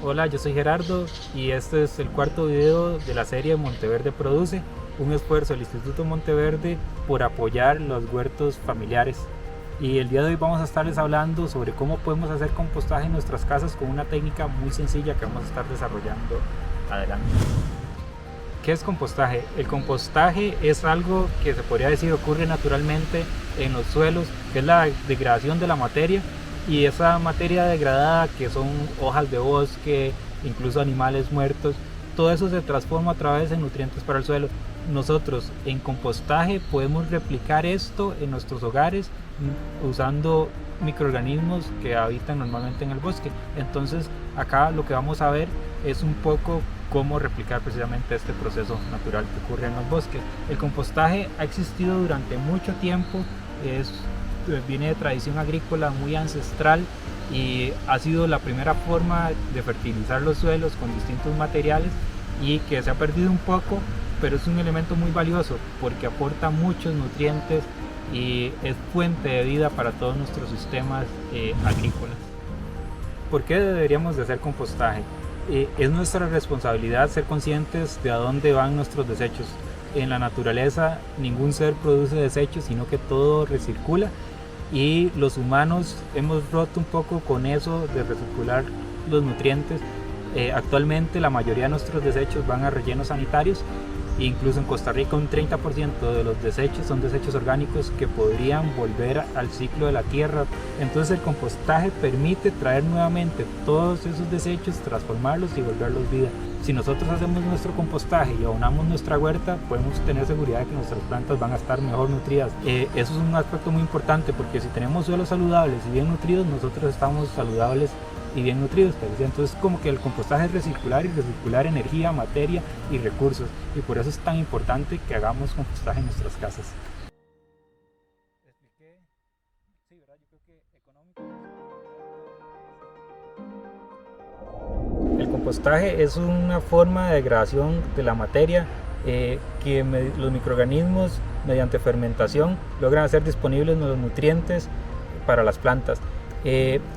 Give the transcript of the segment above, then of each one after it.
Hola, yo soy Gerardo y este es el cuarto video de la serie Monteverde Produce, un esfuerzo del Instituto Monteverde por apoyar los huertos familiares. Y el día de hoy vamos a estarles hablando sobre cómo podemos hacer compostaje en nuestras casas con una técnica muy sencilla que vamos a estar desarrollando adelante. ¿Qué es compostaje? El compostaje es algo que se podría decir ocurre naturalmente en los suelos, que es la degradación de la materia, y esa materia degradada que son hojas de bosque, incluso animales muertos, todo eso se transforma a través de nutrientes para el suelo. Nosotros en compostaje podemos replicar esto en nuestros hogares usando microorganismos que habitan normalmente en el bosque. Entonces acá lo que vamos a ver es un poco cómo replicar precisamente este proceso natural que ocurre en los bosques. El compostaje ha existido durante mucho tiempo, viene de tradición agrícola muy ancestral y ha sido la primera forma de fertilizar los suelos con distintos materiales y que se ha perdido un poco, pero es un elemento muy valioso porque aporta muchos nutrientes y es fuente de vida para todos nuestros sistemas agrícolas. ¿Por qué deberíamos de hacer compostaje? Es nuestra responsabilidad ser conscientes de a dónde van nuestros desechos. En la naturaleza ningún ser produce desechos, sino que todo recircula, y los humanos hemos roto un poco con eso de recircular los nutrientes. Actualmente la mayoría de nuestros desechos van a rellenos sanitarios, incluso en Costa Rica un 30% de los desechos son desechos orgánicos que podrían volver al ciclo de la tierra. Entonces el compostaje permite traer nuevamente todos esos desechos, transformarlos y volverlos vida. Si nosotros hacemos nuestro compostaje y abonamos nuestra huerta, podemos tener seguridad de que nuestras plantas van a estar mejor nutridas. Eso es un aspecto muy importante, porque si tenemos suelos saludables y bien nutridos, nosotros estamos saludables y bien nutridos. Entonces como que el compostaje es recircular, y recircular energía, materia y recursos, y por eso es tan importante que hagamos compostaje en nuestras casas. El compostaje es una forma de degradación de la materia que los microorganismos mediante fermentación logran hacer disponibles los nutrientes para las plantas.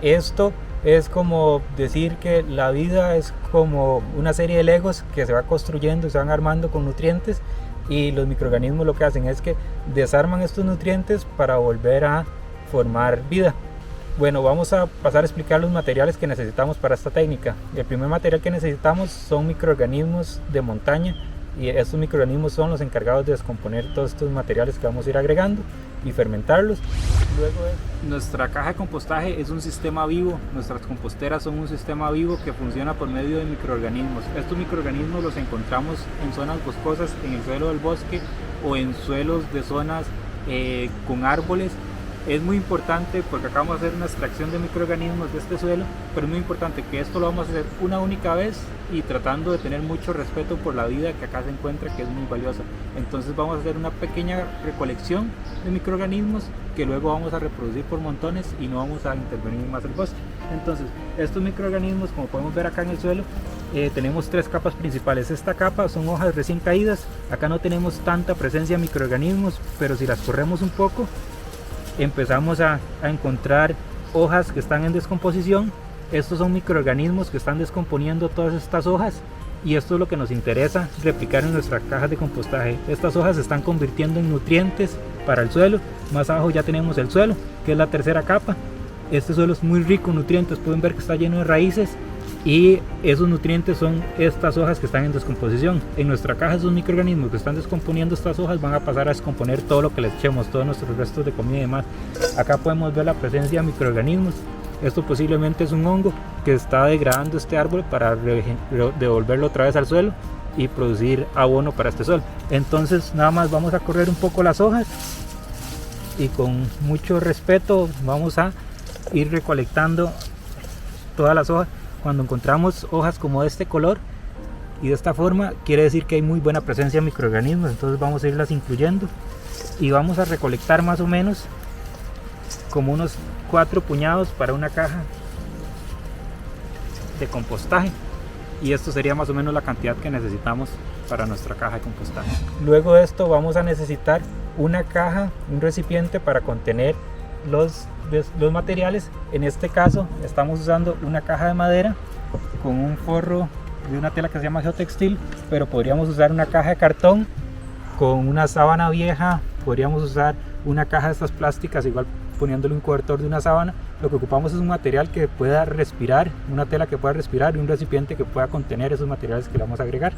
Esto es como decir que la vida es como una serie de legos que se va construyendo y se van armando con nutrientes, y los microorganismos lo que hacen es que desarman estos nutrientes para volver a formar vida. Bueno, vamos a pasar a explicar los materiales que necesitamos para esta técnica. El primer material que necesitamos son microorganismos de montaña, y estos microorganismos son los encargados de descomponer todos estos materiales que vamos a ir agregando y fermentarlos. Luego nuestra caja de compostaje es un sistema vivo. Nuestras composteras son un sistema vivo que funciona por medio de microorganismos. Estos microorganismos los encontramos en zonas boscosas, en el suelo del bosque o en suelos de zonas con árboles. Es muy importante, porque acá vamos a hacer una extracción de microorganismos de este suelo, pero es muy importante que esto lo vamos a hacer una única vez y tratando de tener mucho respeto por la vida que acá se encuentra, que es muy valiosa. Entonces vamos a hacer una pequeña recolección de microorganismos que luego vamos a reproducir por montones y no vamos a intervenir más el bosque. Entonces estos microorganismos, como podemos ver acá en el suelo, tenemos tres capas principales. Esta capa son hojas recién caídas. Acá no tenemos tanta presencia de microorganismos, pero si las corremos un poco empezamos a encontrar hojas que están en descomposición. Estos son microorganismos que están descomponiendo todas estas hojas, y esto es lo que nos interesa replicar en nuestra caja de compostaje. Estas hojas se están convirtiendo en nutrientes para el suelo. Más abajo ya tenemos el suelo, que es la tercera capa. Este suelo es muy rico en nutrientes, pueden ver que está lleno de raíces, y esos nutrientes son estas hojas que están en descomposición. En nuestra caja, esos microorganismos que están descomponiendo estas hojas van a pasar a descomponer todo lo que les echemos, todos nuestros restos de comida y demás. Acá podemos ver la presencia de microorganismos. Esto posiblemente es un hongo que está degradando este árbol para devolverlo otra vez al suelo y producir abono para este suelo. Entonces nada más vamos a correr un poco las hojas y con mucho respeto vamos a ir recolectando todas las hojas. Cuando encontramos hojas como de este color y de esta forma, quiere decir que hay muy buena presencia de microorganismos. Entonces vamos a irlas incluyendo y vamos a recolectar más o menos como unos 4 puñados para una caja de compostaje, y esto sería más o menos la cantidad que necesitamos para nuestra caja de compostaje. Luego de esto vamos a necesitar una caja, un recipiente para contener los materiales. En este caso estamos usando una caja de madera con un forro de una tela que se llama geotextil, pero podríamos usar una caja de cartón con una sábana vieja, podríamos usar una caja de estas plásticas, igual poniéndole un cobertor de una sábana. Lo que ocupamos es un material que pueda respirar, una tela que pueda respirar y un recipiente que pueda contener esos materiales que le vamos a agregar.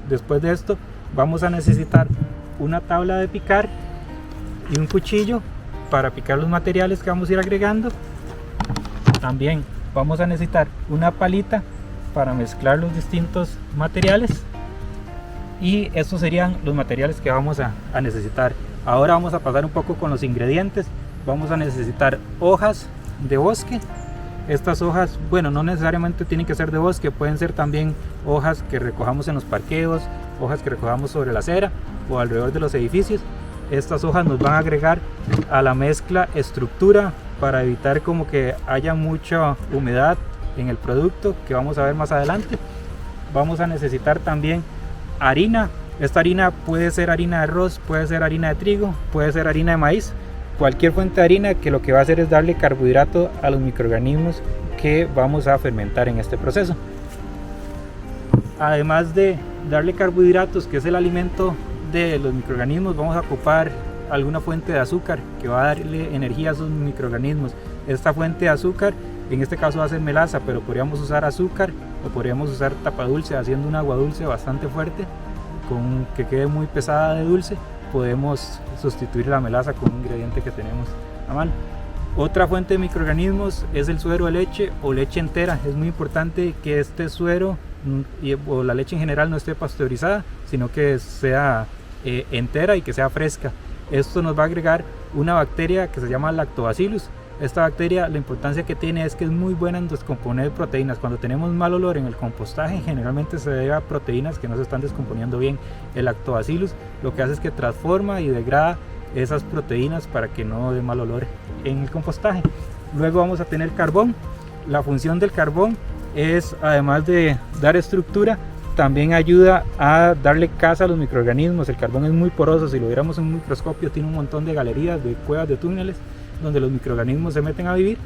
Después de esto vamos a necesitar una tabla de picar y un cuchillo para picar los materiales que vamos a ir agregando. También vamos a necesitar una palita para mezclar los distintos materiales, y estos serían los materiales que vamos a necesitar. Ahora vamos a pasar un poco con los ingredientes. Vamos a necesitar hojas de bosque. Estas hojas, bueno, no necesariamente tienen que ser de bosque, pueden ser también hojas que recojamos en los parqueos, hojas que recojamos sobre la acera o alrededor de los edificios. Estas hojas nos van a agregar a la mezcla estructura para evitar como que haya mucha humedad en el producto, que vamos a ver más adelante. Vamos a necesitar también harina. Esta harina puede ser harina de arroz, puede ser harina de trigo, puede ser harina de maíz, cualquier fuente de harina que lo que va a hacer es darle carbohidrato a los microorganismos que vamos a fermentar en este proceso. Además de darle carbohidratos, que es el alimento de los microorganismos, vamos a ocupar alguna fuente de azúcar que va a darle energía a esos microorganismos. Esta fuente de azúcar en este caso va a ser melaza, pero podríamos usar azúcar o podríamos usar tapa dulce, haciendo un agua dulce bastante fuerte con que quede muy pesada de dulce. Podemos sustituir la melaza con un ingrediente que tenemos a mano. Otra fuente de microorganismos es el suero de leche o leche entera. Es muy importante que este suero o la leche en general no esté pasteurizada, sino que sea entera y que sea fresca. Esto nos va a agregar una bacteria que se llama Lactobacillus. Esta bacteria, la importancia que tiene es que es muy buena en descomponer proteínas. Cuando tenemos mal olor en el compostaje, generalmente se debe a proteínas que no se están descomponiendo bien. El Lactobacillus lo que hace es que transforma y degrada esas proteínas para que no dé mal olor en el compostaje. Luego vamos a tener carbón. La función del carbón es, además de dar estructura, también ayuda a darle casa a los microorganismos. El carbón es muy poroso, si lo viéramos en un microscopio tiene un montón de galerías, de cuevas, de túneles donde los microorganismos se meten a vivir,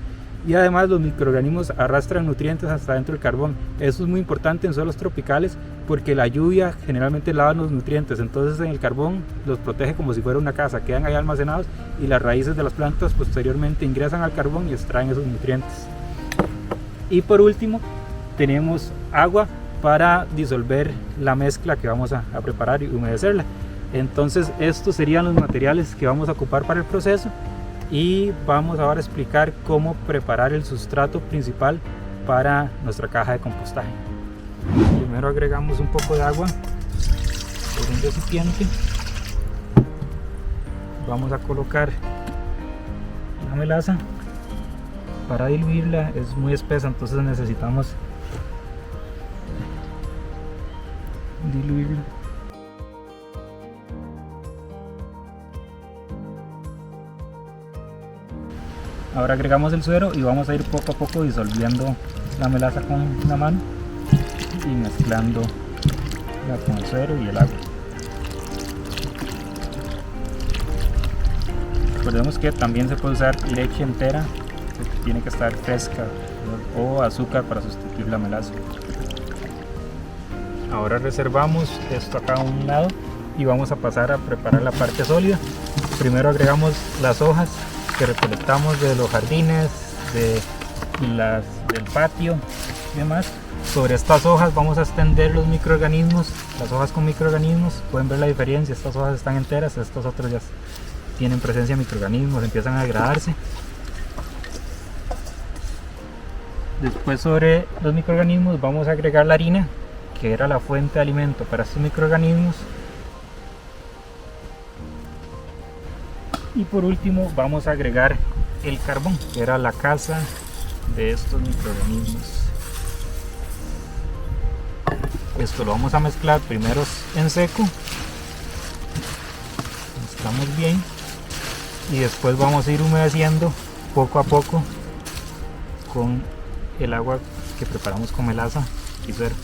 y además los microorganismos arrastran nutrientes hasta dentro del carbón. Eso es muy importante en suelos tropicales porque la lluvia generalmente lava los nutrientes, entonces en el carbón los protege como si fuera una casa, quedan ahí almacenados y las raíces de las plantas posteriormente ingresan al carbón y extraen esos nutrientes. Y por último tenemos agua para disolver la mezcla que vamos a preparar y humedecerla. Entonces estos serían los materiales que vamos a ocupar para el proceso. Y vamos ahora a explicar cómo preparar el sustrato principal para nuestra caja de compostaje. Primero agregamos un poco de agua en un recipiente. Vamos a colocar la melaza. Para diluirla es muy espesa, entonces necesitamos diluirla. Ahora agregamos el suero y vamos a ir poco a poco disolviendo la melaza con la mano y mezclando con el suero y el agua. Recordemos que también se puede usar leche entera, que tiene que estar fresca, o azúcar para sustituir la melaza. Ahora reservamos esto acá a un lado y vamos a pasar a preparar la parte sólida. Primero agregamos las hojas que recolectamos de los jardines, del patio y demás. Sobre estas hojas vamos a extender los microorganismos, las hojas con microorganismos. Pueden ver la diferencia, estas hojas están enteras, estas otras ya tienen presencia de microorganismos, empiezan a degradarse. Después sobre los microorganismos vamos a agregar la harina, que era la fuente de alimento para estos microorganismos. Y por último vamos a agregar el carbón, que era la casa de estos microorganismos. Esto lo vamos a mezclar primero en seco, mezclamos bien y después vamos a ir humedeciendo poco a poco con el agua que preparamos con melaza y suero.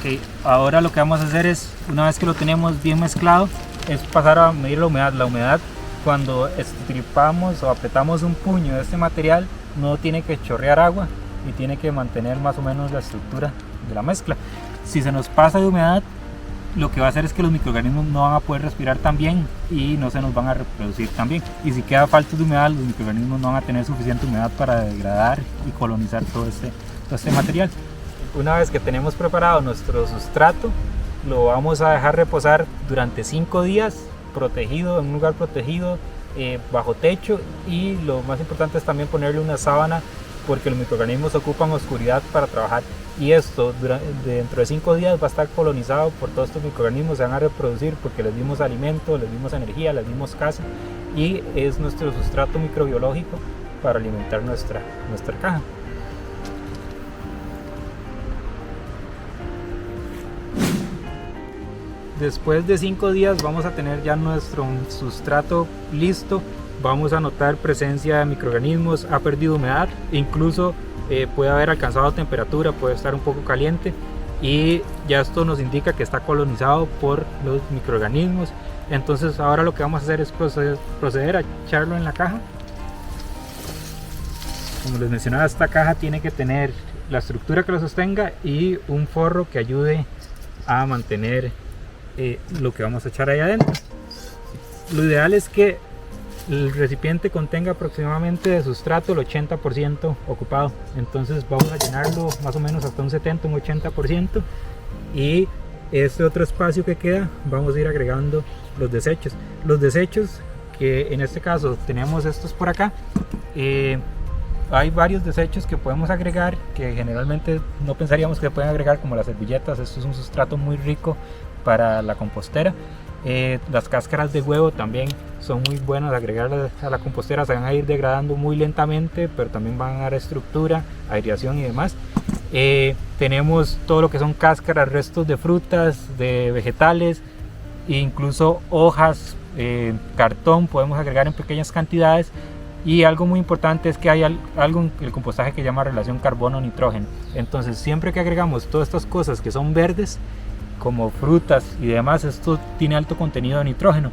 Ok, ahora lo que vamos a hacer es, una vez que lo tenemos bien mezclado, es pasar a medir la humedad. La humedad, cuando estripamos o apretamos un puño de este material, no tiene que chorrear agua y tiene que mantener más o menos la estructura de la mezcla. Si se nos pasa de humedad, lo que va a hacer es que los microorganismos no van a poder respirar tan bien y no se nos van a reproducir tan bien. Y si queda falta de humedad, los microorganismos no van a tener suficiente humedad para degradar y colonizar todo este material. Una vez que tenemos preparado nuestro sustrato, lo vamos a dejar reposar durante 5 días, protegido, en un lugar protegido, bajo techo, y lo más importante es también ponerle una sábana, porque los microorganismos ocupan oscuridad para trabajar, y esto dentro de 5 días va a estar colonizado por todos estos microorganismos. Se van a reproducir porque les dimos alimento, les dimos energía, les dimos casa, y es nuestro sustrato microbiológico para alimentar nuestra caja. Después de 5 días vamos a tener ya nuestro sustrato listo. Vamos a notar presencia de microorganismos, ha perdido humedad, incluso puede haber alcanzado temperatura, puede estar un poco caliente, y ya esto nos indica que está colonizado por los microorganismos. Entonces ahora lo que vamos a hacer es proceder a echarlo en la caja. Como les mencionaba, esta caja tiene que tener la estructura que lo sostenga y un forro que ayude a mantener lo que vamos a echar ahí adentro. Lo ideal es que el recipiente contenga aproximadamente de sustrato el 80% ocupado. Entonces vamos a llenarlo más o menos hasta un 70, un 80%, y este otro espacio que queda vamos a ir agregando los desechos. Los desechos, que en este caso tenemos estos por acá, hay varios desechos que podemos agregar que generalmente no pensaríamos que se pueden agregar, como las servilletas. Esto es un sustrato muy rico para la compostera. Las cáscaras de huevo también son muy buenas, agregarlas a la compostera. Se van a ir degradando muy lentamente, pero también van a dar estructura, aireación y demás. Tenemos todo lo que son cáscaras, restos de frutas, de vegetales, e incluso hojas, cartón podemos agregar en pequeñas cantidades. Y algo muy importante es que hay algo en el compostaje que se llama relación carbono-nitrógeno. Entonces siempre que agregamos todas estas cosas que son verdes, como frutas y demás, esto tiene alto contenido de nitrógeno,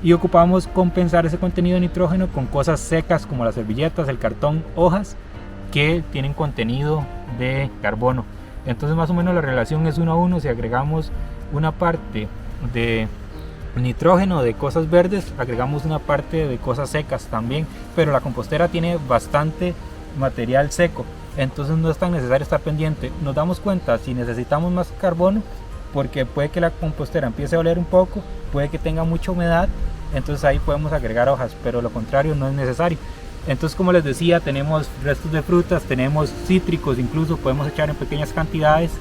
y ocupamos compensar ese contenido de nitrógeno con cosas secas como las servilletas, el cartón, hojas que tienen contenido de carbono. Entonces más o menos la relación es 1 a 1. Si agregamos una parte de nitrógeno de cosas verdes, agregamos una parte de cosas secas también, pero la compostera tiene bastante material seco, entonces no es tan necesario estar pendiente. Nos damos cuenta si necesitamos más carbono, porque puede que la compostera empiece a oler un poco, puede que tenga mucha humedad, entonces ahí podemos agregar hojas, pero lo contrario no es necesario. Entonces, como les decía, tenemos restos de frutas, tenemos cítricos, incluso podemos echar en pequeñas cantidades,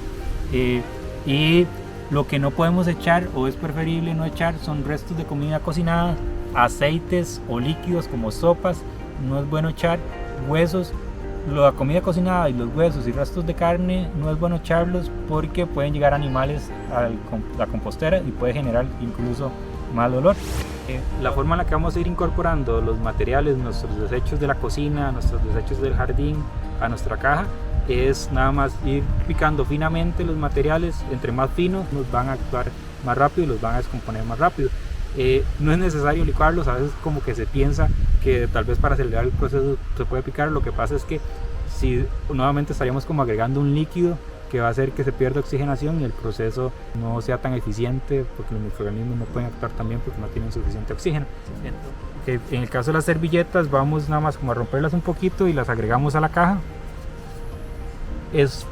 y lo que no podemos echar, o es preferible no echar, son restos de comida cocinada, aceites o líquidos como sopas. No es bueno echar huesos. La comida cocinada y los huesos y restos de carne no es bueno echarlos, porque pueden llegar animales a la compostera y puede generar incluso mal olor. La forma en la que vamos a ir incorporando los materiales, nuestros desechos de la cocina, nuestros desechos del jardín a nuestra caja, es nada más ir picando finamente los materiales. Entre más finos nos van a actuar más rápido y los van a descomponer más rápido. No es necesario licuarlos. A veces como que se piensa que tal vez para acelerar el proceso se puede picar. Lo que pasa es que si nuevamente estaríamos como agregando un líquido que va a hacer que se pierda oxigenación y el proceso no sea tan eficiente, porque los microorganismos no pueden actuar tan bien porque no tienen suficiente oxígeno. En el caso de las servilletas, vamos nada más como a romperlas un poquito y las agregamos a la caja.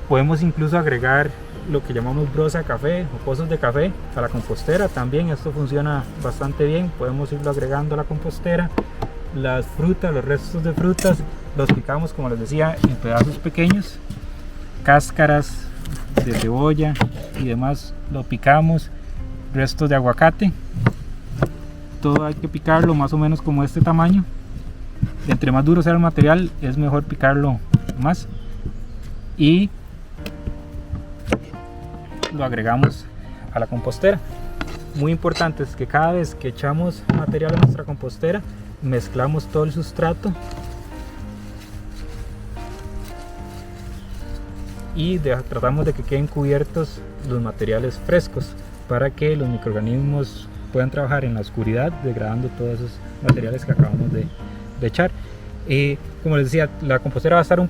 Podemos incluso agregar lo que llamamos broza de café o pozos de café a la compostera también. Esto funciona bastante bien, podemos irlo agregando a la compostera. Las frutas, los restos de frutas, los picamos, como les decía, en pedazos pequeños. Cáscaras de cebolla y demás lo picamos. Restos de aguacate, todo hay que picarlo más o menos como este tamaño. Entre más duro sea el material, es mejor picarlo más. Y lo agregamos a la compostera. Muy importante es que cada vez que echamos material a nuestra compostera, mezclamos todo el sustrato y tratamos de que queden cubiertos los materiales frescos para que los microorganismos puedan trabajar en la oscuridad degradando todos esos materiales que acabamos de echar. Como les decía, la compostera va a estar un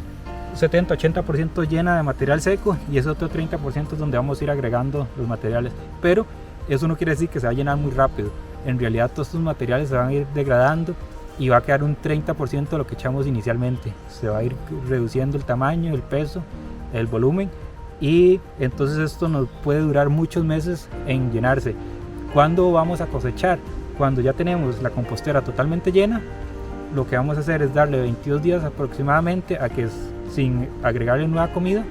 70-80% llena de material seco y ese otro 30% es donde vamos a ir agregando los materiales, pero eso no quiere decir que se va a llenar muy rápido. En realidad todos estos materiales se van a ir degradando y va a quedar un 30% de lo que echamos inicialmente. Se va a ir reduciendo el tamaño, el peso, el volumen, y entonces esto nos puede durar muchos meses en llenarse. ¿Cuándo vamos a cosechar? Cuando ya tenemos la compostera totalmente llena, lo que vamos a hacer es darle 22 días aproximadamente a que, sin agregarle nueva comida,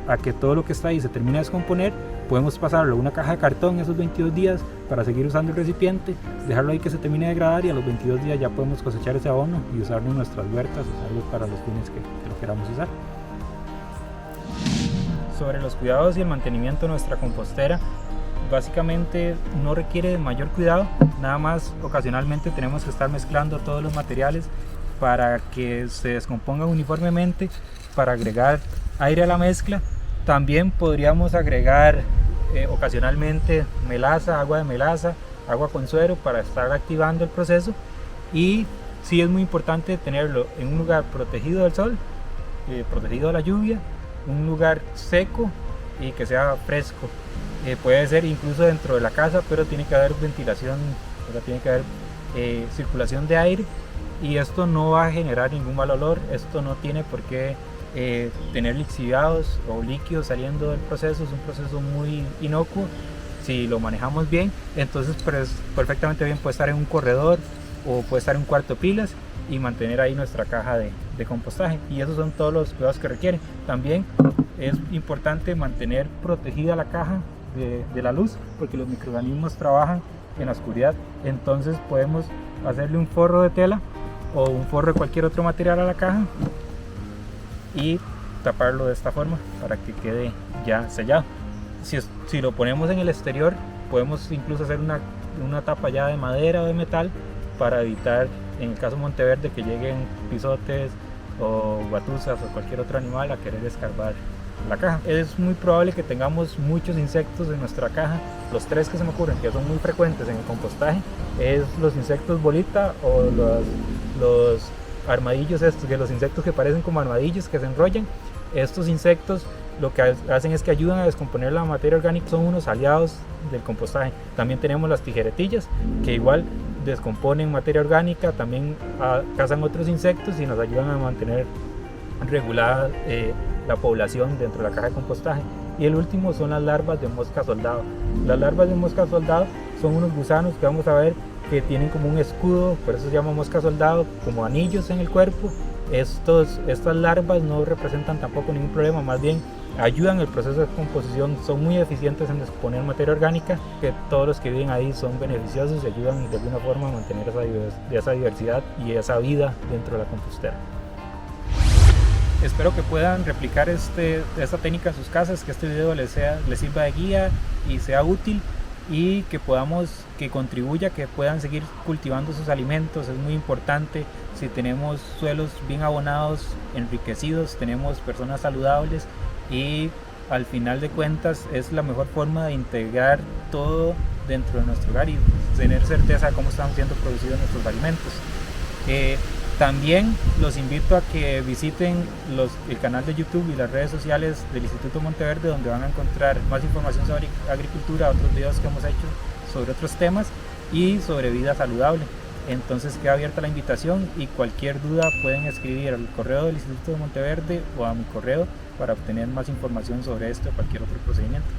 a que todo lo que está ahí se termine de descomponer. Podemos pasarlo a una caja de cartón esos 22 días para seguir usando el recipiente, dejarlo ahí que se termine de degradar, y a los 22 días ya podemos cosechar ese abono y usarlo en nuestras huertas, usarlo para los fines que lo queramos usar. Sobre los cuidados y el mantenimiento de nuestra compostera, básicamente no requiere de mayor cuidado, nada más ocasionalmente tenemos que estar mezclando todos los materiales para que se descompongan uniformemente, para agregar aire a la mezcla. También podríamos agregar ocasionalmente melaza, agua de melaza, agua con suero para estar activando el proceso, y sí es muy importante tenerlo en un lugar protegido del sol, protegido de la lluvia, un lugar seco y que sea fresco. Puede ser incluso dentro de la casa, pero tiene que haber ventilación, tiene que haber circulación de aire, y esto no va a generar ningún mal olor. Esto no tiene por qué tener lixiviados o líquidos saliendo del proceso. Es un proceso muy inocuo si lo manejamos bien. Entonces pues, perfectamente bien puede estar en un corredor o puede estar en un cuarto de pilas y mantener ahí nuestra caja de compostaje, y esos son todos los cuidados que requiere. También es importante mantener protegida la caja de la luz, porque los microorganismos trabajan en la oscuridad. Entonces podemos hacerle un forro de tela o un forro de cualquier otro material a la caja y taparlo de esta forma para que quede ya sellado. Si lo ponemos en el exterior, podemos incluso hacer una tapa ya de madera o de metal para evitar, en el caso de Monteverde, que lleguen pisotes o gatuzas o cualquier otro animal a querer escarbar la caja. Es muy probable que tengamos muchos insectos en nuestra caja. Los tres que se me ocurren que son muy frecuentes en el compostaje es los insectos bolita o los armadillos estos, que los insectos que parecen como armadillos que se enrollan. Estos insectos lo que hacen es que ayudan a descomponer la materia orgánica, son unos aliados del compostaje. También tenemos las tijeretillas, que igual descomponen materia orgánica, también cazan otros insectos y nos ayudan a mantener regulada la población dentro de la caja de compostaje. Y el último son las larvas de mosca soldado. Las larvas de mosca soldado son unos gusanos que vamos a ver que tienen como un escudo, por eso se llama mosca soldado, como anillos en el cuerpo. Estas larvas no representan tampoco ningún problema, más bien ayudan el proceso de composición, son muy eficientes en descomponer materia orgánica, que todos los que viven ahí son beneficiosos y ayudan de alguna forma a mantener esa diversidad y esa vida dentro de la compostera. Espero que puedan replicar esta técnica en sus casas, que este video les sirva de guía y sea útil, y que contribuya, que puedan seguir cultivando sus alimentos. Es muy importante. Si tenemos suelos bien abonados, enriquecidos, tenemos personas saludables, y al final de cuentas es la mejor forma de integrar todo dentro de nuestro hogar y tener certeza de cómo están siendo producidos nuestros alimentos. También los invito a que visiten el canal de YouTube y las redes sociales del Instituto Monteverde, donde van a encontrar más información sobre agricultura, otros videos que hemos hecho sobre otros temas y sobre vida saludable. Entonces queda abierta la invitación, y cualquier duda pueden escribir al correo del Instituto de Monteverde o a mi correo para obtener más información sobre esto o cualquier otro procedimiento.